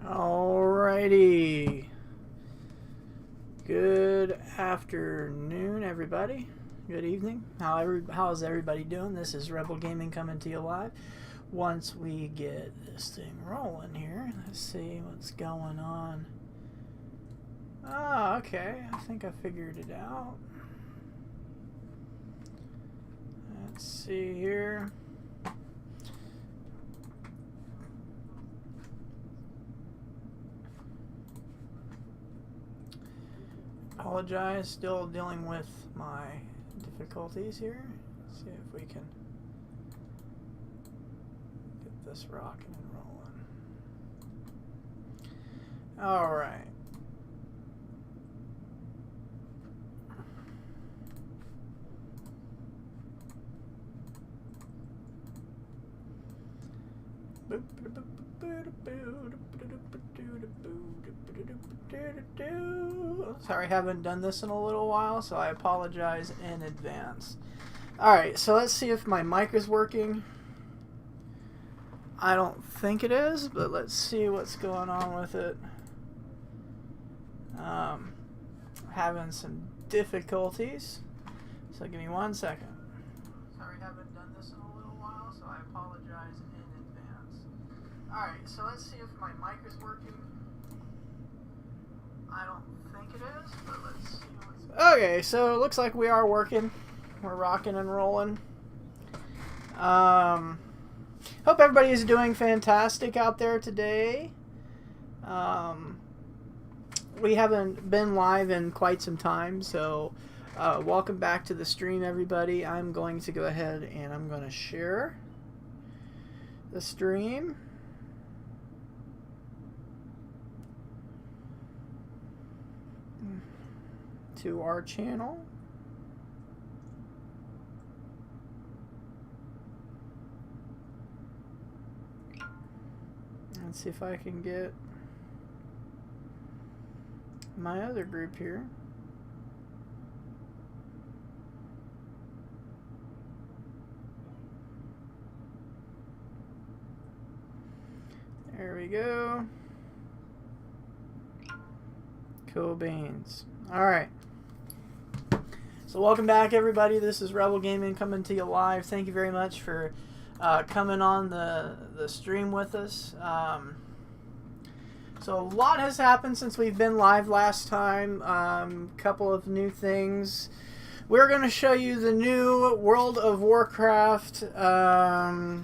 Alrighty. Good afternoon, everybody. Good evening. How's everybody doing? This is Rebel Gaming coming to you live. Once we get this thing rolling here, let's see what's going on. Ah, okay. I think I figured it out. Let's see here. Apologize, still dealing with my difficulties here. Let's see if we can get this rocking and rolling. All right. Sorry, I haven't done this in a little while, so I apologize in advance. Alright, so let's see if my mic is working. I don't think it is, but let's see what's going on with it. Having some difficulties, so give me 1 second. Sorry, I haven't done this in a little while, so I apologize in advance. Alright, so let's see if my mic is working. I don't think it is, but let's see what's... Okay, so it looks like we are working. We're rocking and rolling. Hope everybody is doing fantastic out there today. We haven't been live in quite some time, so welcome back to the stream, everybody. I'm going to go ahead and I'm going to share the stream. To our channel. Let's see if I can get my other group here. There we go. Cool beans. All right. So welcome back, everybody. This is Rebel Gaming coming to you live. Thank you very much for coming on the stream with us. So a lot has happened since we've been live last time. Couple of new things. We're going to show you the new World of Warcraft. The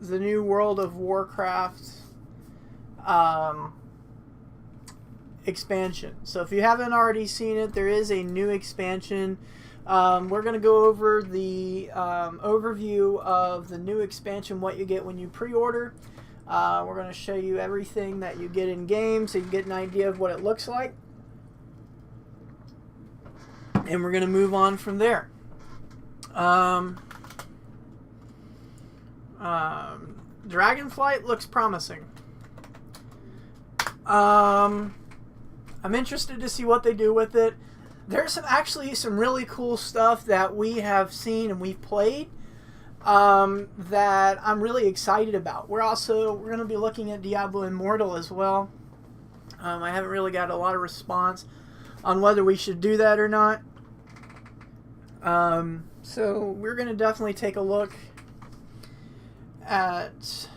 new World of Warcraft expansion. So if you haven't already seen it, there is a new expansion. We're going to go over the overview of the new expansion, what you get when you pre-order. We're going to show you everything that you get in game so you get an idea of what it looks like. And we're going to move on from Dragonflight looks promising. I'm interested to see what they do with it. There's actually some really cool stuff that we have seen and we've played that I'm really excited about. We're going to be looking at Diablo Immortal as well. I haven't really got a lot of response on whether we should do that or not. So we're going to definitely take a look at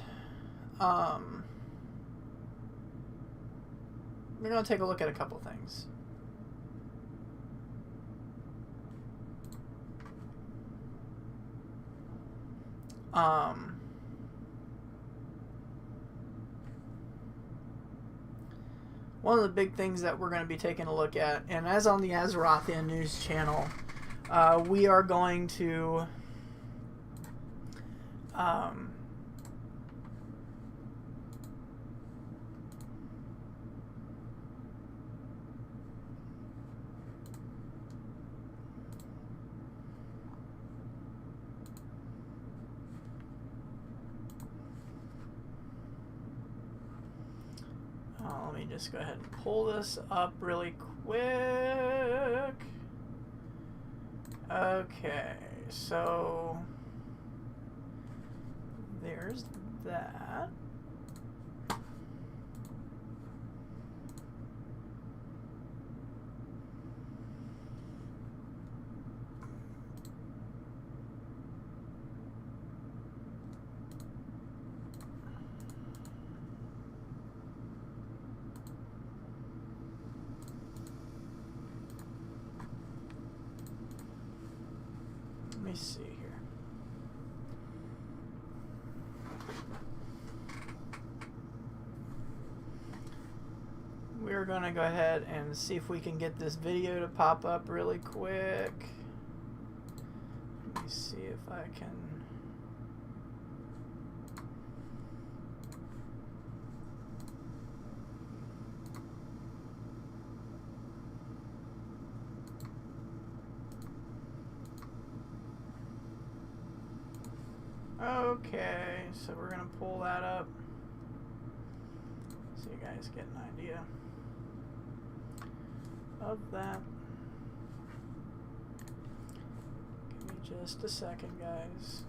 we're going to take a look at a couple things. One of the big things that we're going to be taking a look at, and as on the Azerothian news channel, we are going to let me just go ahead and pull this up really quick. Okay, so there's that. Let me see here. We're going to go ahead and see if we can get this video to pop up really quick. Let me see if I can. Okay, so we're going to pull that up so you guys get an idea of that. Give me just a second, guys.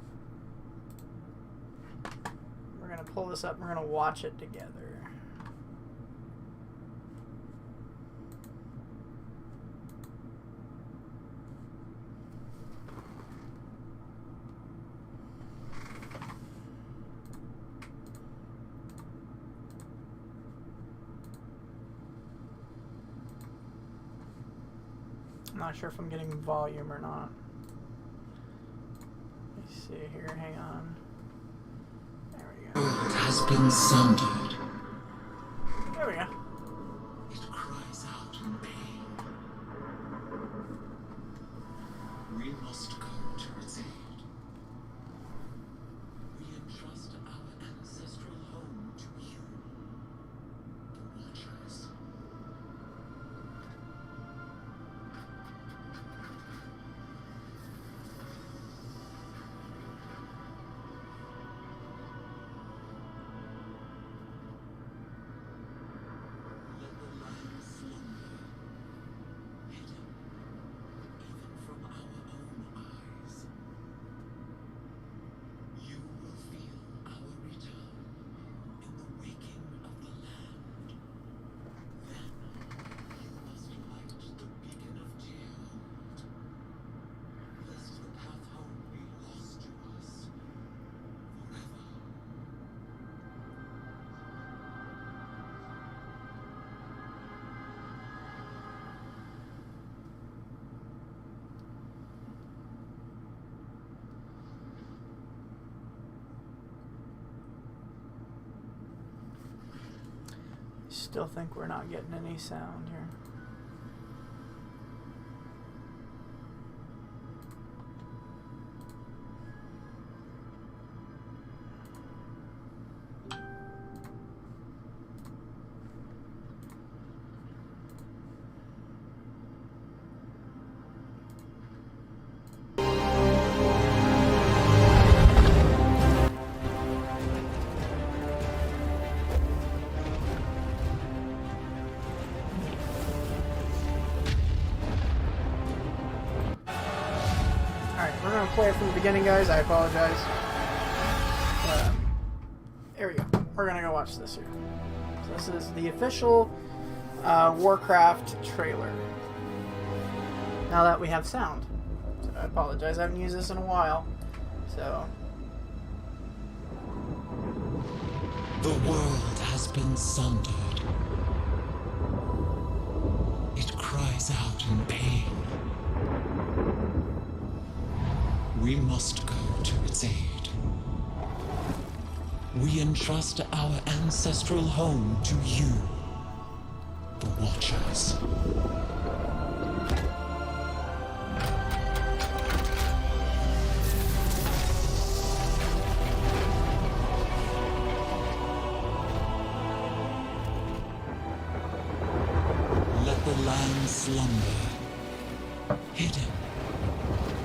We're going to pull this up and we're going to watch it together. I'm not sure if I'm getting volume or not. Let me see here, hang on. There we go. World has been sundered. There we go. It cries out in pain. We must come to its aid. We entrust our ancestral home to you, the Watchers. Still think we're not getting any sound here. play it from the beginning, guys. I apologize. There we go. We're gonna go watch this here. So this is the official Warcraft trailer. Now that we have sound. So I apologize. I haven't used this in a while. So. The world has been sundered. It cries out in pain. We must go to its aid. We entrust our ancestral home to you, the Watchers. Let the land slumber, hidden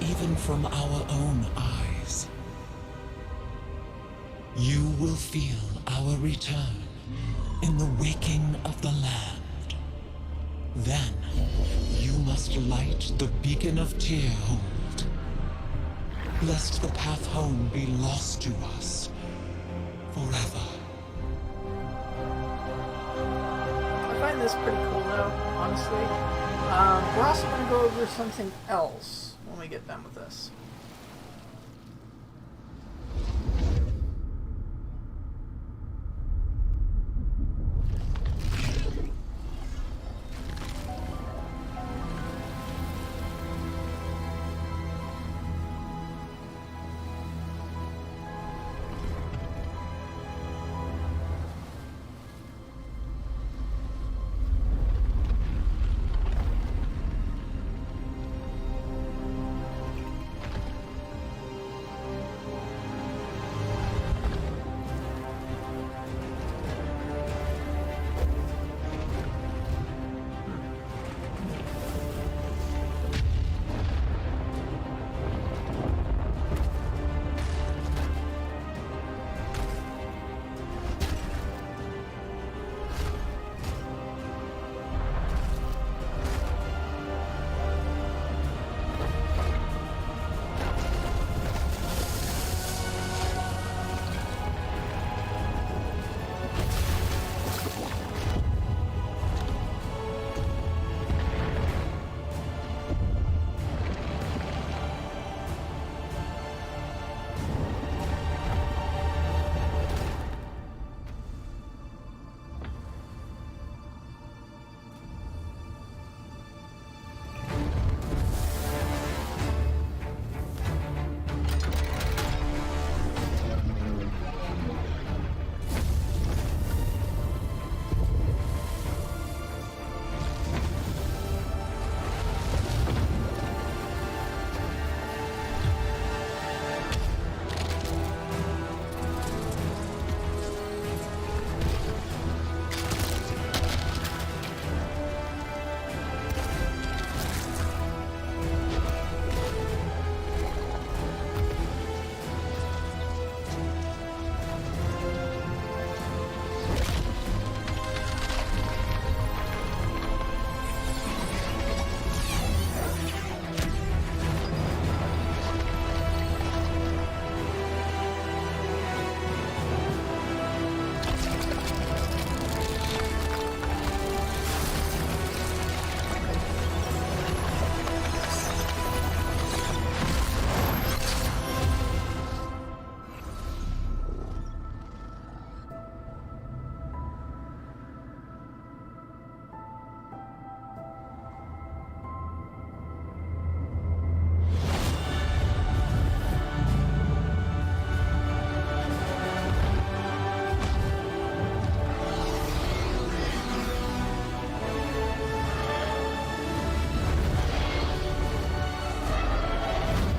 even from our own eyes. You will feel our return in the waking of the land. Then, you must light the beacon of Tearhold, lest the path home be lost to us forever. I find this pretty cool, though, honestly. We're also going to go over something else when we get done with this.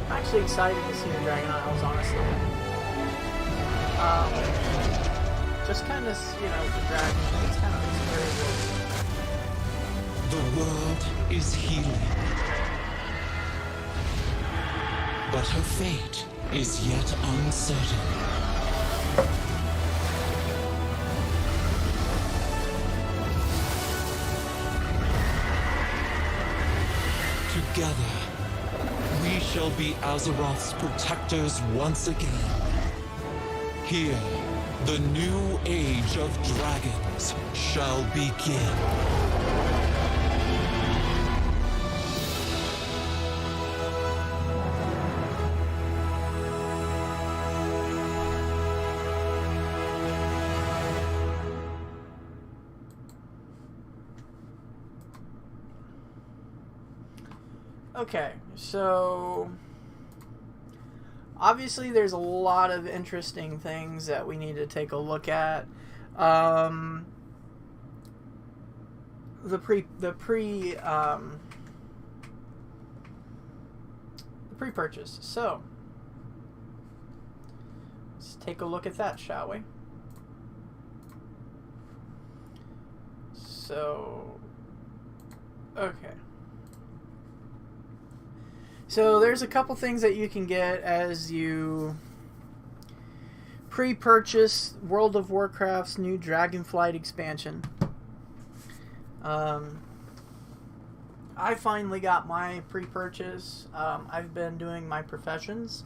Actually excited to see the Dragon Isles, honestly. Just kind of, the dragon, it's kind of very The world is healing, but her fate is yet uncertain. Together, we shall be Azeroth's protectors once again. Here, the new age of dragons shall begin. Okay, so obviously there's a lot of interesting things that we need to take a look at. The pre-purchase. So let's take a look at that, shall we? So, okay. So there's a couple things that you can get as you pre-purchase World of Warcraft's new Dragonflight expansion. I finally got my pre-purchase. I've been doing my professions,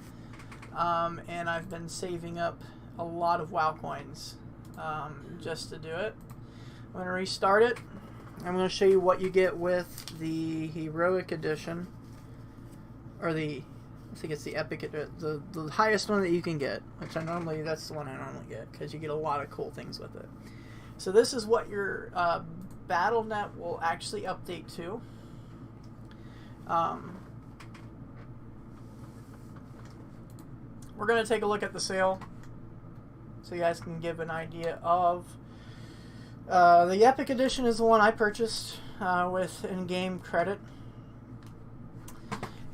and I've been saving up a lot of WoW coins just to do it. I'm going to restart it. I'm going to show you what you get with the Heroic Edition. Or I think it's the Epic, the highest one that you can get, which that's the one I normally get, because you get a lot of cool things with it. So this is what your BattleNet will actually update to. We're going to take a look at the sale, so you guys can give an idea of... the Epic Edition is the one I purchased with in-game credit.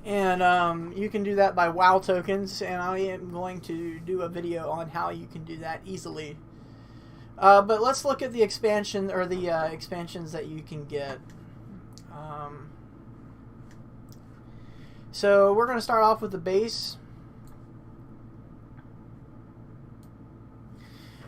And you can do that by WoW tokens, and I am going to do a video on how you can do that easily. But let's look at the expansion, or the expansions that you can get. So we're going to start off with the base.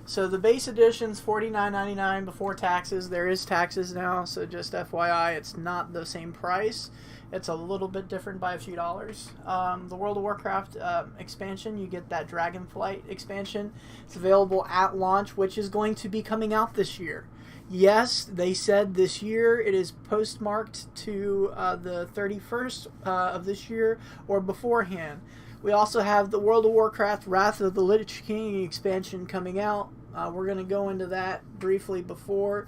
So the base edition's $49.99 before taxes. There is taxes now, so just FYI, it's not the same price. It's a little bit different by a few dollars. The World of Warcraft expansion, you get that Dragonflight expansion. It's available at launch, which is going to be coming out this year. Yes, they said this year. It is postmarked to the 31st of this year or beforehand. We also have the World of Warcraft Wrath of the Lich King expansion coming out. We're going to go into that briefly before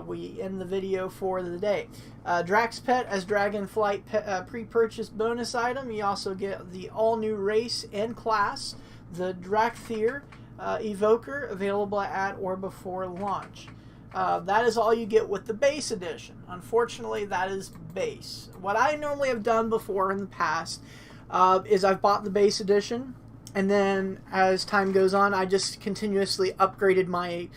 we end the video for the day. Drax Pet as Dragonflight pre-purchase bonus item. You also get the all-new race and class, the Drakthir Evoker, available at or before launch. That is all you get with the base edition. Unfortunately, that is base. What I normally have done before in the past is I've bought the base edition, and then as time goes on, I just continuously upgraded my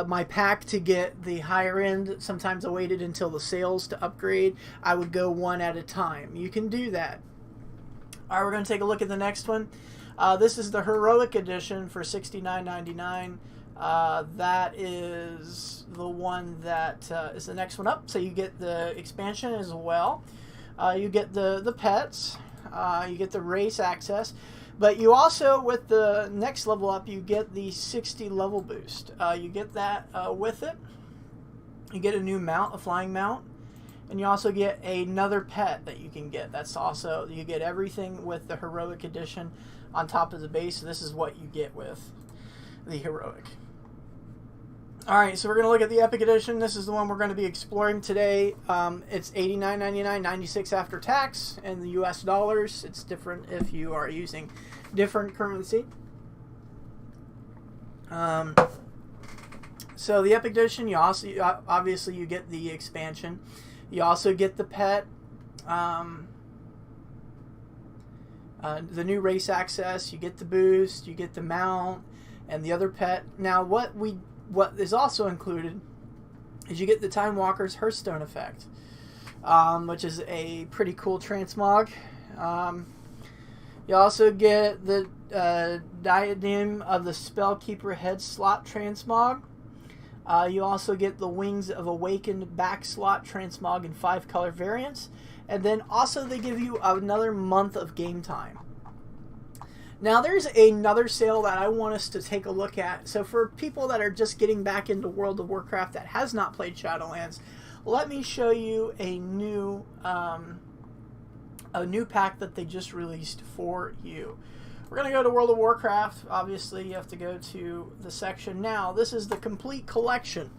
my pack to get the higher end. Sometimes I waited until the sales to upgrade. I would go one at a time. You can do that. All right, we're going to take a look at the next one. This is the Heroic Edition for $69.99. That is the one that is the next one up. So you get the expansion as well. You get the pets. You get the race access. But you also, with the next level up, you get the 60 level boost. You get that with it. You get a new mount, a flying mount. And you also get another pet that you can get. That's also, you get everything with the Heroic Edition on top of the base. So this is what you get with the Heroic. Alright, so we're going to look at the Epic Edition. This is the one we're going to be exploring today. It's $89.99, $96 after tax in the US dollars. It's different if you are using different currency. So the Epic Edition, you also obviously you get the expansion. You also get the pet, the new race access. You get the boost. You get the mount and the other pet. Now, what is also included is you get the Time Walker's Hearthstone effect, which is a pretty cool transmog. You also get the Diadem of the Spellkeeper Head slot transmog. You also get the Wings of Awakened back slot transmog in 5 color variants. And then also they give you another month of game time. Now there's another sale that I want us to take a look at. So for people that are just getting back into World of Warcraft that has not played Shadowlands, let me show you a new pack that they just released for you. We're going to go to World of Warcraft. Obviously, you have to go to the section now. This is the Complete Collection.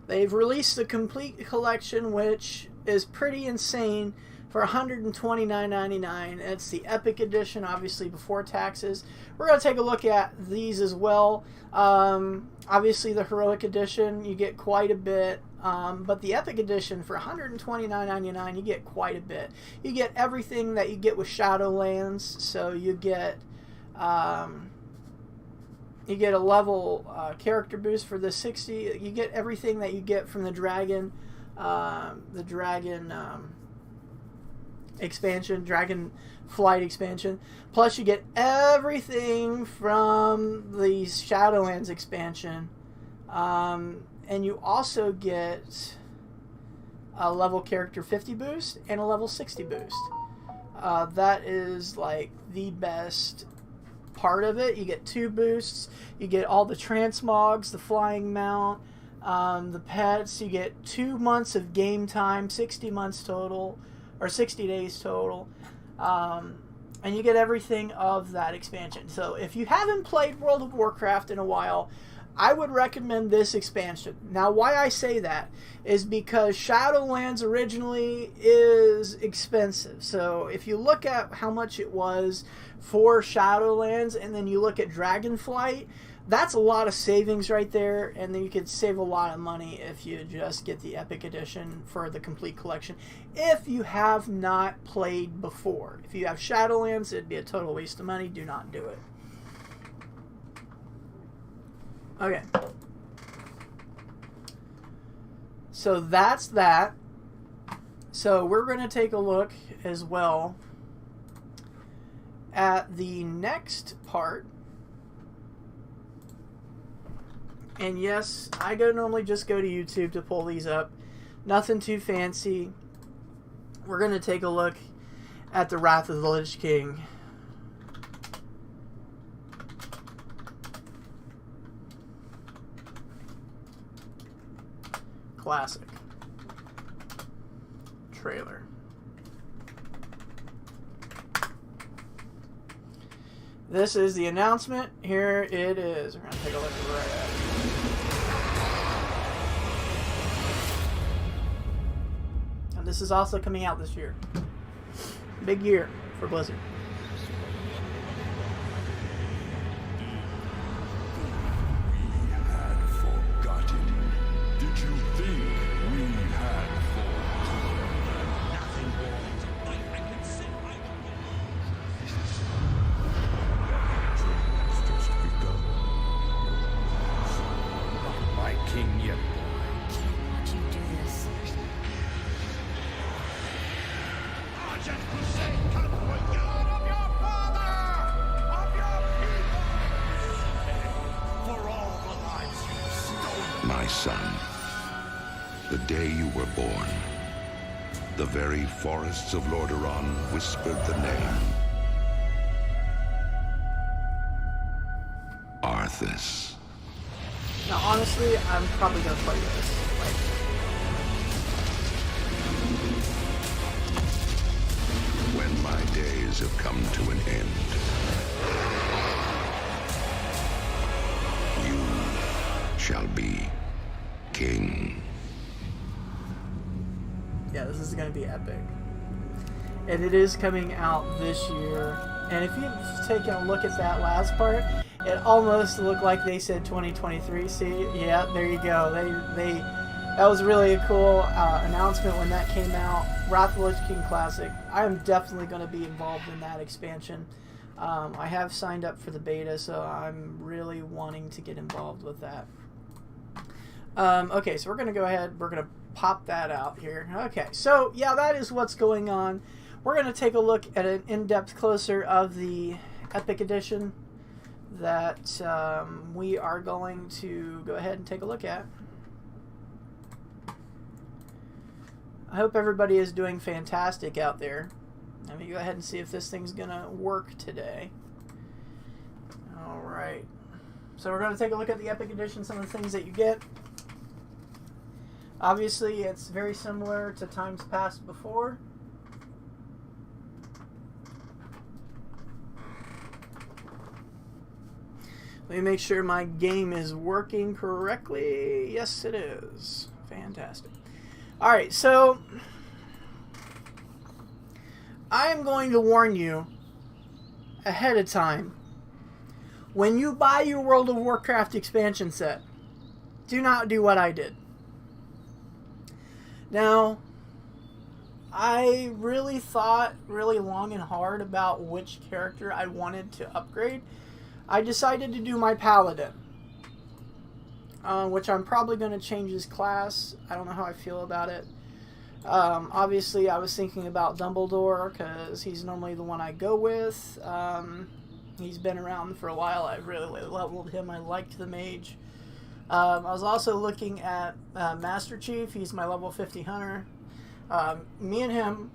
They've released the Complete Collection, which is pretty insane, for $129.99. It's the Epic Edition, obviously before taxes. We're going to take a look at these as well. Obviously, the Heroic Edition, you get quite a bit. But the Epic Edition, for $129.99, you get quite a bit. You get everything that you get with Shadowlands. So you get a level character boost for the 60. You get everything that you get from the Dragon expansion, Dragon Flight expansion. Plus, you get everything from the Shadowlands expansion. And you also get a level character 50 boost and a level 60 boost. That is like the best part of it. You get 2 boosts. You get all the transmogs, the flying mount, the pets. You get 2 months of game time, 60 months total, or 60 days total. And you get everything of that expansion. So if you haven't played World of Warcraft in a while, I would recommend this expansion. Now, why I say that is because Shadowlands originally is expensive. So if you look at how much it was for Shadowlands and then you look at Dragonflight, that's a lot of savings right there, and then you could save a lot of money if you just get the Epic Edition for the Complete Collection. If you have not played before. If you have Shadowlands, it'd be a total waste of money. Do not do it. Okay. So that's that. So we're going to take a look as well at the next part. And yes, I normally just go to YouTube to pull these up. Nothing too fancy. We're going to take a look at the Wrath of the Lich King. Classic. Trailer. This is the announcement. Here it is. We're going to take a look right at it. And this is also coming out this year. Big year for Blizzard. My son, the day you were born, the very forests of Lordaeron whispered the name. Arthas. Now, honestly, I'm probably going to play this. When my days have come to an end, you shall be king. Yeah, this is going to be epic. And it is coming out this year. And if you've taken a look at that last part, it almost looked like they said 2023. See? Yeah, there you go. That was really a cool announcement when that came out. Wrath of the Lich King Classic. I am definitely going to be involved in that expansion. I have signed up for the beta, so I'm really wanting to get involved with that. Okay, so we're going to go ahead. We're going to pop that out here. Okay, so yeah, that is what's going on. We're going to take a look at an in-depth closer of the Epic Edition that we are going to go ahead and take a look at. I hope everybody is doing fantastic out there. Let me go ahead and see if this thing's gonna work today. Alright. So we're going to take a look at the Epic Edition, some of the things that you get. Obviously, it's very similar to times past before. Let me make sure my game is working correctly. Yes, it is. Fantastic. Alright, so I am going to warn you ahead of time. When you buy your World of Warcraft expansion set, do not do what I did. Now, I really thought really long and hard about which character I wanted to upgrade. I decided to do my Paladin, which I'm probably going to change his class. I don't know how I feel about it. Obviously, I was thinking about Dumbledore because he's normally the one I go with. He's been around for a while. I really leveled him. I liked the mage. I was also looking at Master Chief. He's my level 50 hunter. Me and him,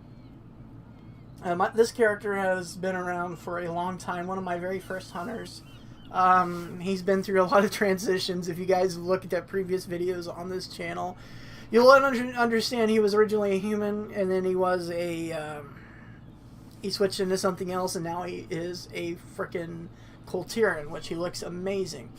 this character has been around for a long time. One of my very first hunters. He's been through a lot of transitions. If you guys look at previous videos on this channel, you'll understand he was originally a human, and then he was a... he switched into something else, and now he is a frickin' Coltiran, which he looks amazing.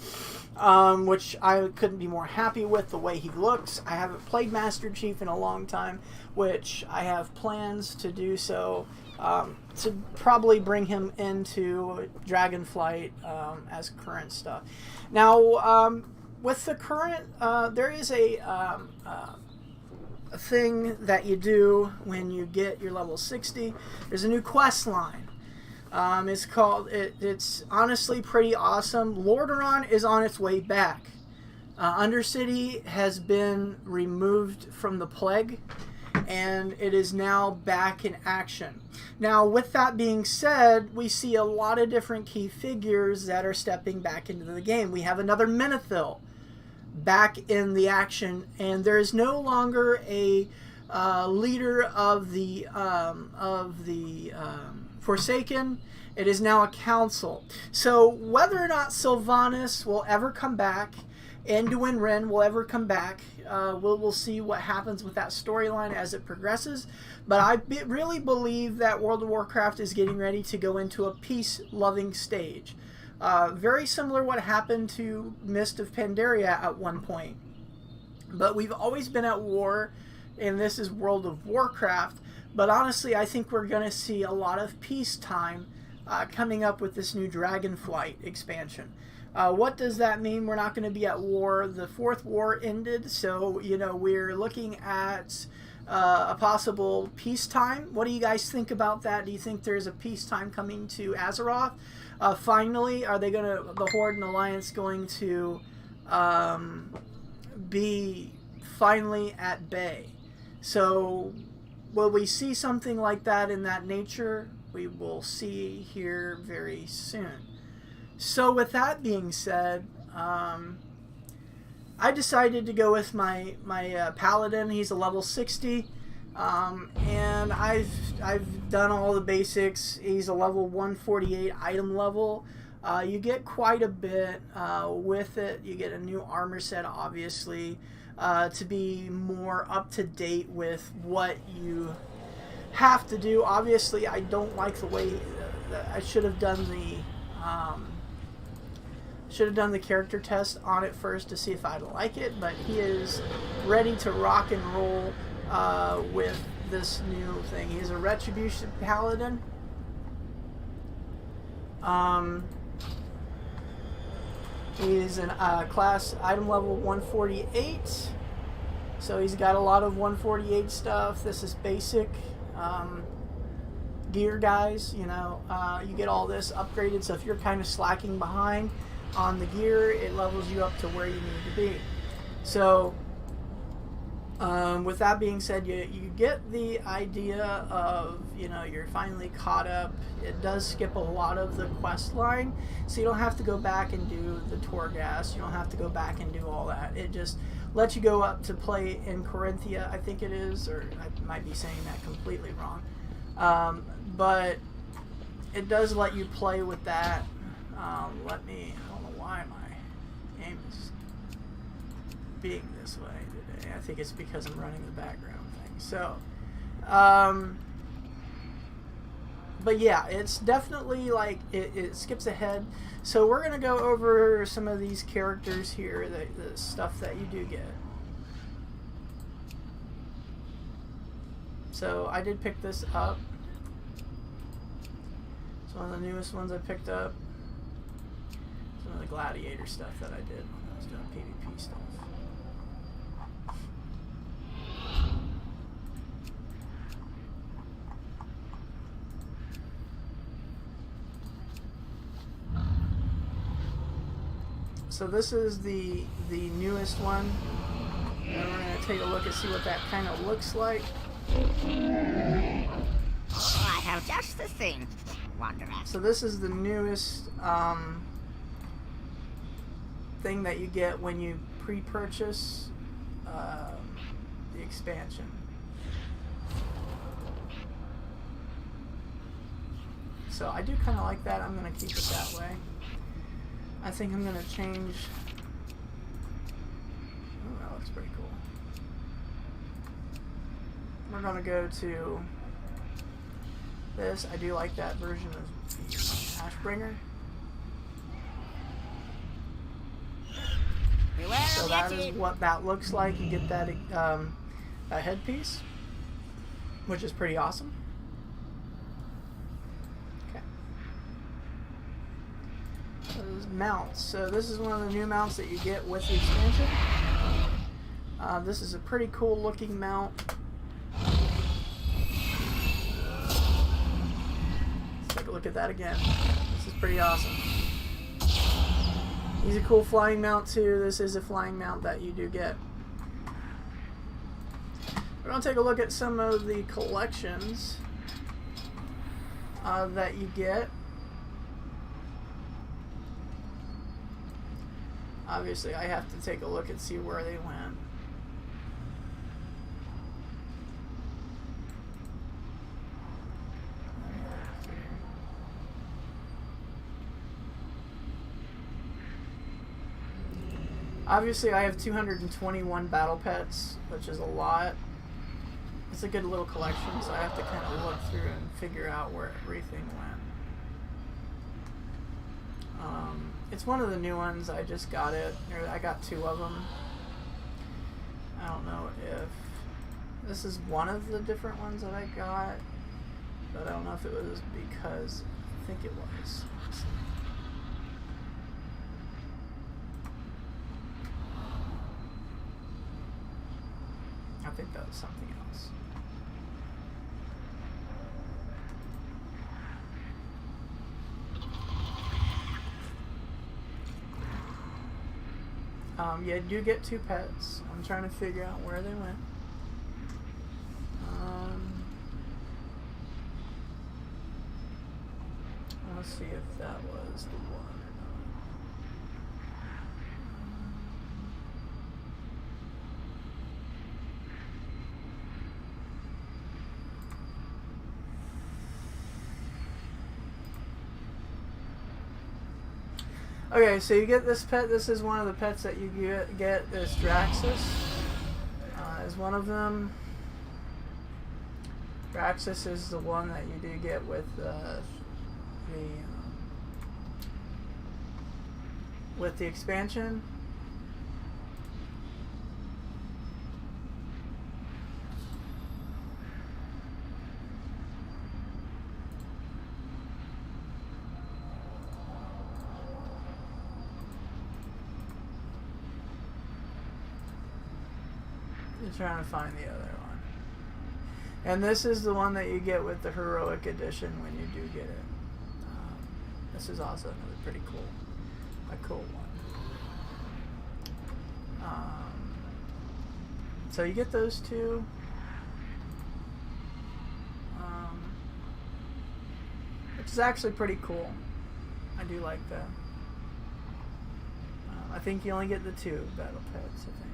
Which I couldn't be more happy with the way he looks. I haven't played Master Chief in a long time, which I have plans to do so, to probably bring him into Dragonflight as current stuff. Now, with the current, there is a thing that you do when you get your level 60. There's a new quest line. It's called, it's honestly pretty awesome. Lordaeron is on its way back. Undercity has been removed from the plague, and it is now back in action. Now, with that being said, we see a lot of different key figures that are stepping back into the game. We have another Menethil back in the action, and there is no longer a leader of the Forsaken. It is now a council. So whether or not Sylvanas will ever come back, Anduin Wrynn will ever come back, we'll see what happens with that storyline as it progresses. But I really believe that World of Warcraft is getting ready to go into a peace-loving stage. Very similar to what happened to Mist of Pandaria at one point. But we've always been at war, and this is World of Warcraft. But honestly, I think we're going to see a lot of peacetime coming up with this new Dragonflight expansion. What does that mean? We're not going to be at war. The Fourth War ended, so, you know, we're looking at a possible peacetime. What do you guys think about that? Do you think there's a peacetime coming to Azeroth? Finally, are they going to, the Horde and Alliance going to be finally at bay? So, will we see something like that in that nature? We will see here very soon. So with that being said, I decided to go with my Paladin. He's a level 60, and I've done all the basics. He's a level 148 item level. You get quite a bit with it. You get a new armor set, obviously, to be more up to date with what you have to do. Obviously, I don't like the way I should have done the character test on it first to see if I'd like it, but he is ready to rock and roll with this new thing. He's a Retribution Paladin. He's an class item level 148, so he's got a lot of 148 stuff. This is basic gear, guys. You know, you get all this upgraded, so if you're kind of slacking behind on the gear, it levels you up to where you need to be. So with that being said, you get the idea of, you know, you're finally caught up. It does skip a lot of the quest line, so you don't have to go back and do the Torghast. You don't have to go back and do all that. It just let you go up to play in Corinthia, I think it is, or I might be saying that completely wrong. But it does let you play with that. I don't know why my aim is being this way today. I think it's because I'm running the background thing. So, but yeah, it's definitely like, it skips ahead. So we're going to go over some of these characters here, the stuff that you do get. So I did pick this up. It's one of the newest ones I picked up. Some of the gladiator stuff that I did when I was doing PvP stuff. So this is the newest one. And we're going to take a look and see what that kind of looks like. Oh, I have just the thing. Wanderer. So this is the newest thing that you get when you pre-purchase the expansion. So I do kind of like that. I'm going to keep it that way. I think I'm going to change... Oh, that looks pretty cool. We're going to go to this. I do like that version of the Ashbringer. So that is what that looks like. You get that a headpiece, which is pretty awesome. Okay. Those mounts. So this is one of the new mounts that you get with the expansion. This is a pretty cool looking mount. Let's take a look at that again. This is pretty awesome. He's a cool flying mount too. This is a flying mount that you do get. We're going to take a look at some of the collections that you get. Obviously, I have to take a look and see where they went. Obviously, I have 221 battle pets, which is a lot. It's a good little collection, so I have to kind of look through and figure out where everything went. It's one of the new ones. I just got it. I got 2 of them. I don't know if this is one of the different ones that I got, but I don't know if it was because I think it was. I think that was something else. You do get 2 pets. I'm trying to figure out where they went. Let's see if that was the one or not. Okay, so you get this pet. This is one of the pets that you get. This Draxus is one of them. Draxus is the one that you do get with the expansion. Trying to find the other one. And this is the one that you get with the Heroic Edition when you do get it. This is also another pretty cool, a cool one. So you get those 2. Which is actually pretty cool. I do like that. I think you only get the 2 battle pets, I think.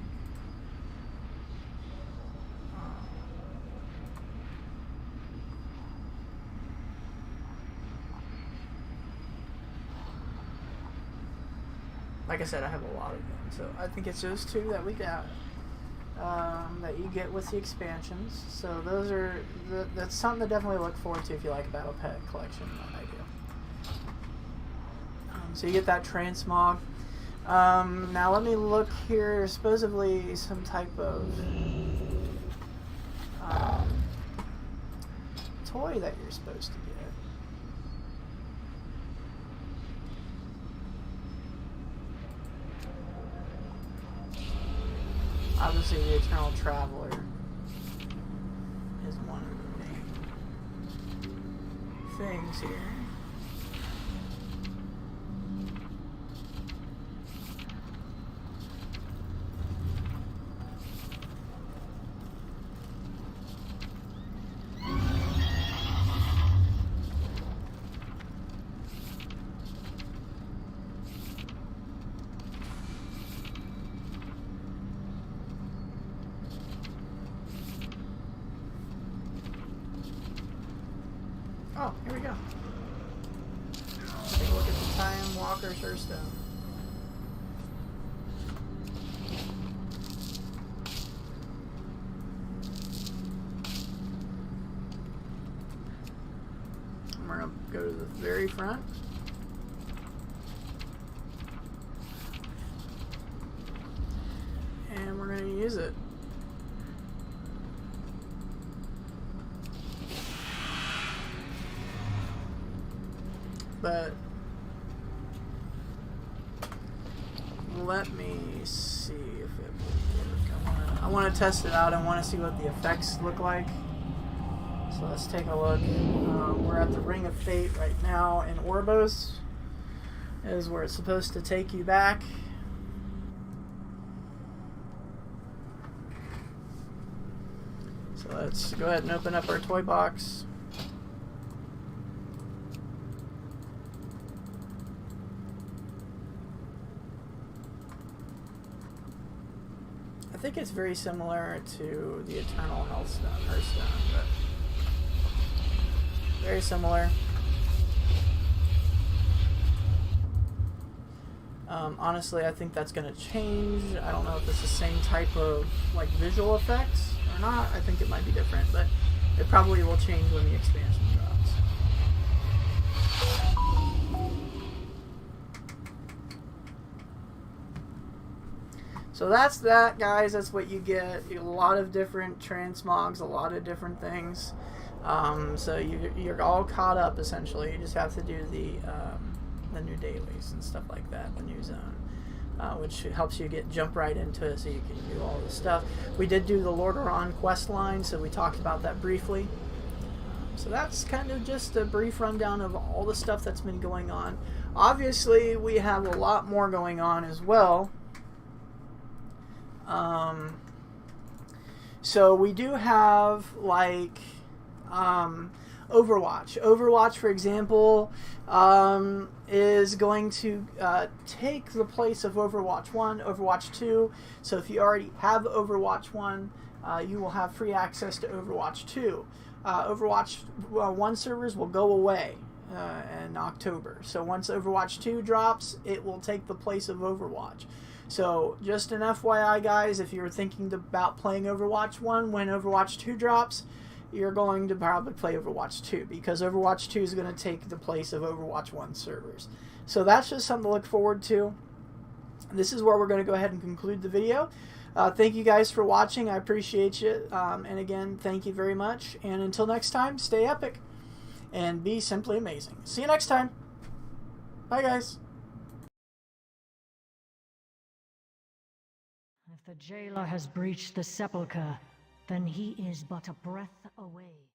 like I said, I have a lot of them. So I think it's those two that we got. That you get with the expansions. So those are that's something to definitely look forward to if you like a Battle Pet collection, like I do. So you get that transmog. Now let me look here. Supposedly some type of toy that you're supposed to get. Obviously, the Eternal Traveler is one of the main things here. Oh, here we go. Take a look at the Time Walker's Hearthstone. And we're going to go to the very front. And we're going to use it. But let me see if it will work. I want to test it out. I want to see what the effects look like. So let's take a look. We're at the Ring of Fate right now in Orbos. Is where it's supposed to take you back. So let's go ahead and open up our toy box. I think it's very similar to the Eternal Hearthstone, but very similar. Honestly, I think that's going to change. I don't know if it's the same type of like visual effects or not. I think it might be different, but it probably will change when the expansion drops. So that's that, guys. That's what you get. A lot of different transmogs, a lot of different things. So you're all caught up, essentially. You just have to do the new dailies and stuff like that, the new zone, which helps you jump right into it so you can do all this stuff. We did do the Lordaeron quest line, so we talked about that briefly. So that's kind of just a brief rundown of all the stuff that's been going on. Obviously, we have a lot more going on as well. So we do have like Overwatch. Overwatch, for example, is going to take the place of Overwatch 1, Overwatch 2. So if you already have Overwatch 1, you will have free access to Overwatch 2. Overwatch 1 servers will go away in October. So once Overwatch 2 drops, it will take the place of Overwatch. So just an FYI, guys, if you're thinking about playing Overwatch 1 when Overwatch 2 drops, you're going to probably play Overwatch 2 because Overwatch 2 is going to take the place of Overwatch 1 servers. So that's just something to look forward to. This is where we're going to go ahead and conclude the video. Thank you guys for watching. I appreciate you. And again, thank you very much. And until next time, stay epic and be simply amazing. See you next time. Bye, guys. If the jailer has breached the sepulchre, then he is but a breath away.